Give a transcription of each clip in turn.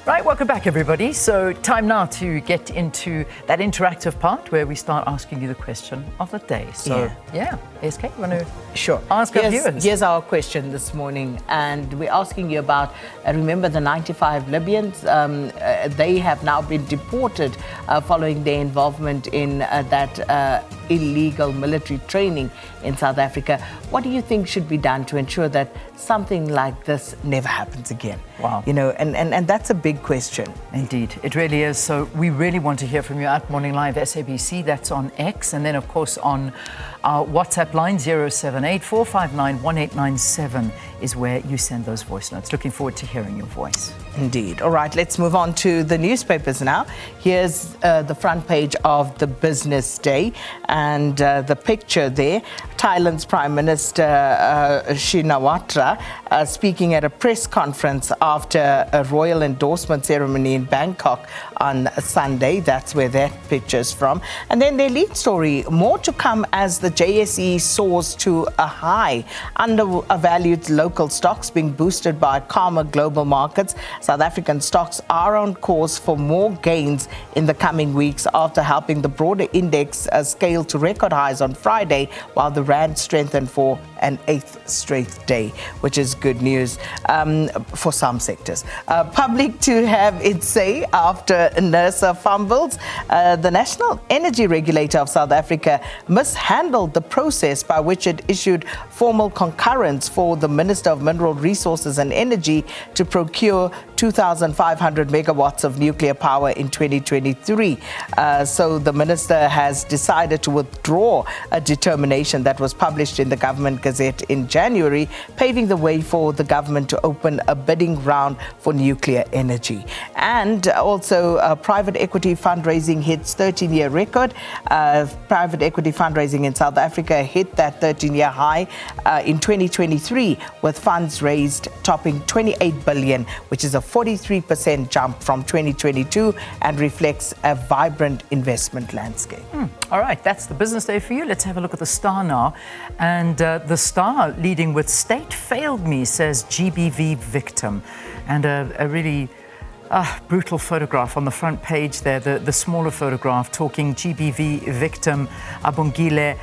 Right, welcome back, everybody. So time now to get into that interactive part where we start asking you the question of the day. So, SK, you want to ask our viewers? Here's our question this morning, and we're asking you about, remember the 95 Libyans? They have now been deported following their involvement in that illegal military training in South Africa. What do you think should be done to ensure that something like this never happens again? Wow. You know, and that's a big question. Indeed, it really is. So we really want to hear from you at Morning Live SABC. That's on X, and then of course on our WhatsApp line 078 459 1897 is where you send those voice notes. Looking forward to hearing your voice. Indeed. All right, let's move on to the newspapers now. Here's the front page of the Business Day, and the picture there, Thailand's Prime Minister Shinawatra speaking at a press conference after a royal endorsement ceremony in Bangkok on Sunday. That's where that picture's from. And then their lead story, more to come as the JSE soars to a high. Undervalued local stocks being boosted by calmer global markets. South African stocks are on course for more gains in the coming weeks after helping the broader index scale to record highs on Friday, while the rand strengthened for an 8th straight day, which is good news for some sectors. Public to have its say after NERSA fumbles. The National Energy Regulator of South Africa mishandled the process by which it issued formal concurrence for the Minister of Mineral Resources and Energy to procure 2,500 megawatts of nuclear power in 2023. So the minister has decided to withdraw a determination that was published in the Government Gazette in January, paving the way for the government to open a bidding round for nuclear energy. And also private equity fundraising hits 13-year record. Private equity fundraising in South Africa hit that 13-year high in 2023, with funds raised topping 28 billion, which is a 43% jump from 2022 and reflects a vibrant investment landscape. All right, that's the Business Day for you. Let's have a look at the Star now. And the Star leading with "State failed me," says GBV victim. And a really brutal photograph on the front page there, the smaller photograph talking GBV victim Abongile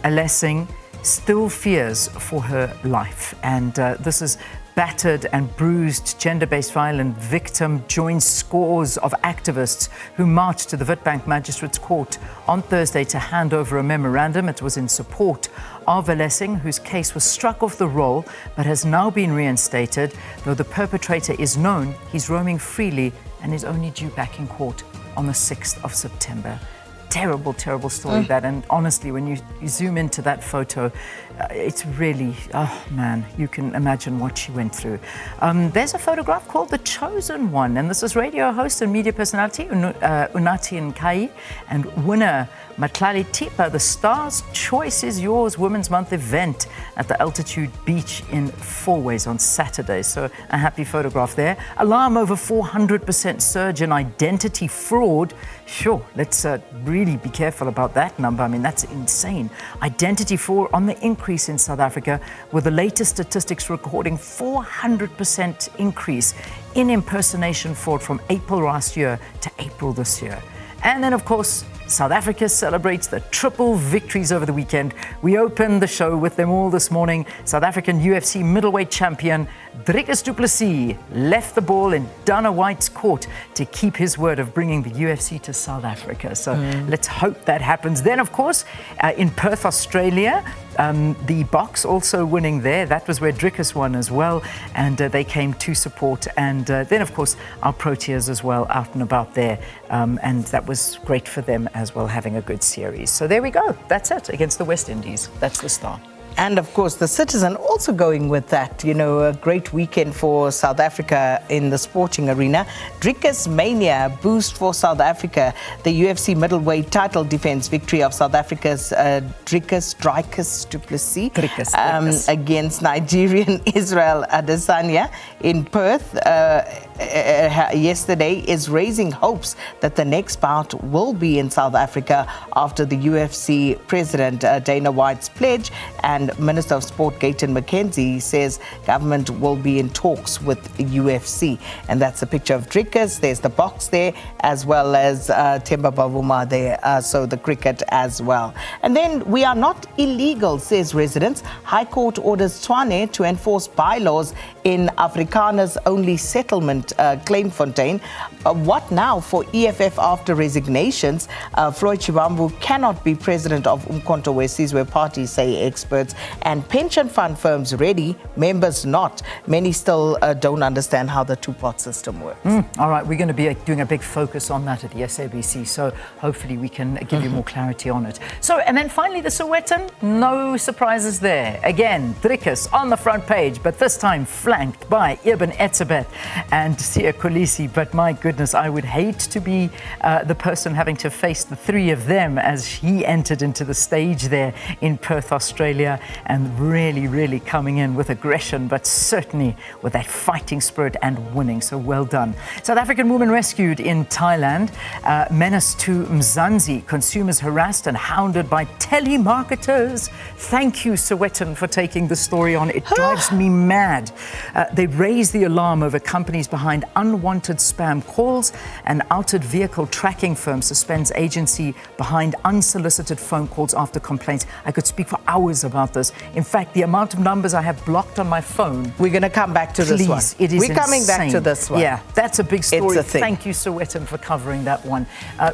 Alessing still fears for her life. And this is battered and bruised gender-based violence victim joins scores of activists who marched to the Witbank Magistrates Court on Thursday to hand over a memorandum. It was in support of Alessing, whose case was struck off the roll but has now been reinstated. Though the perpetrator is known, he's roaming freely and is only due back in court on the 6th of September. Terrible, terrible story that, and honestly, when you zoom into that photo, it's really, oh man, you can imagine what she went through. There's a photograph called The Chosen One, and this is radio host and media personality Unathi Nkai and winner Matlali Tipa, the Star's Choice is Yours Women's Month event at the Altitude Beach in Fourways on Saturday. So a happy photograph there. Alarm over 400% surge in identity fraud. Sure, let's really be careful about that number. I mean, that's insane. Identity fraud on the increase in South Africa, with the latest statistics recording 400% increase in impersonation fraud from April last year to April this year. And then, of course, South Africa celebrates the triple victories over the weekend. We opened the show with them all this morning. South African UFC middleweight champion Dricus du Plessis left the ball in Dana White's court to keep his word of bringing the UFC to South Africa. So let's hope that happens. Then, of course, in Perth, Australia, the box also winning there. That was where Dricus won as well, and they came to support. And then, of course, our Proteas as well out and about there, and that was great for them as well, having a good series. So there we go. That's it against the West Indies. That's the Star. And of course, the Citizen also going with that. You know, a great weekend for South Africa in the sporting arena. Dricus Mania boost for South Africa. The UFC middleweight title defense victory of South Africa's Dricus du Plessis against Nigerian Israel Adesanya in Perth yesterday is raising hopes that the next bout will be in South Africa after the UFC president Dana White's pledge and And Minister of Sport Gayton McKenzie says government will be in talks with UFC. And that's a picture of Drickers. There's the box there, as well as Themba Bavuma there, so the cricket as well. And then we are not illegal, says residents. High Court orders Tshwane to enforce bylaws in Afrikaners only settlement, Claimfontein. What now for EFF after resignations? Floyd Shivambu cannot be president of Umkhonto weSizwe Party, say experts. And pension fund firms ready, members not. Many still don't understand how the two-pot system works. All right, we're going to be doing a big focus on that at the SABC, so hopefully we can give you more clarity on it. So, and then finally the Sowetan, no surprises there. Again, Drickers on the front page, but this time flanked by Ibn Etzebeth and Sia Kolisi. But my goodness, I would hate to be the person having to face the three of them as he entered into the stage there in Perth, Australia, and really coming in with aggression, but certainly with that fighting spirit and winning. So well done. South African woman rescued in Thailand. Menace to Mzansi. Consumers harassed and hounded by telemarketers. Thank you, Sowetan, for taking the story on. It drives me mad. They raised the alarm over companies behind unwanted spam calls. An outed vehicle tracking firm suspends agency behind unsolicited phone calls after complaints. I could speak for hours about this. In fact, the amount of numbers I have blocked on my phone. We're going to come back to this one. It is We're coming back to this one. Yeah, that's a big story. It's a thing. Thank you, Sowetan, for covering that one.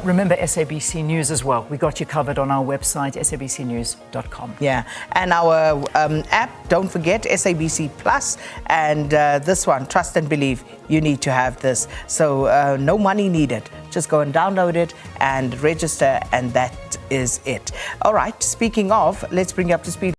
Remember SABC News as well. We got you covered on our website, sabcnews.com. Yeah, and our app, don't forget, SABC Plus, and this one, Trust and Believe. You need to have this. So no money needed. Just go and download it and register, and that is it. All right, speaking of, let's bring you up to speed